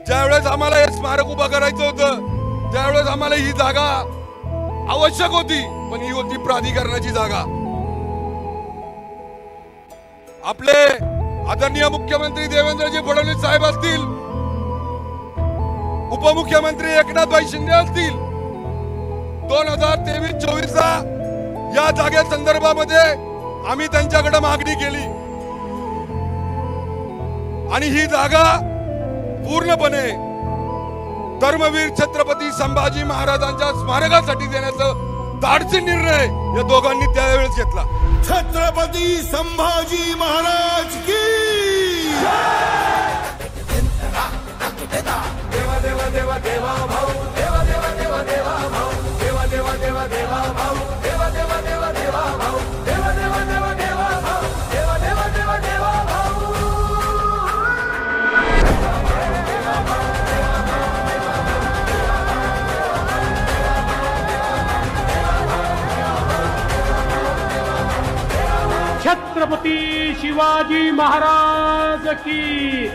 ज्यावेळेस आम्हाला हे स्मारक उभं करायचं होतं त्यावेळेस आम्हाला ही जागा आवश्यक होती, पण ही होती प्राधिकरणाची जागा. आपले आदरणीय मुख्यमंत्री देवेंद्रजी फडणवीस साहेब असतील, उपमुख्यमंत्री एकनाथभाई शिंदे असतील, 2023-24 या जागे संदर्भामध्ये आम्ही त्यांच्याकडे मागणी केली आणि ही जागा पूर्णपणे धर्मवीर छत्रपती संभाजी महाराजांच्या स्मारकासाठी देण्याचा धाडसी निर्णय या दोघांनी त्यावेळेस घेतला. छत्रपती संभाजी महाराज की देवा देवा देवा देवा भाऊ, देवा देवा देवा देवा भाऊ, देवा देवा देवा देवा भाऊ, देवा देवा देवा देवा भाऊ, देवा देवा देवा देवा भाऊ, देवा देवा देवा देवा भाऊ. छत्रपती शिवाजी महाराज की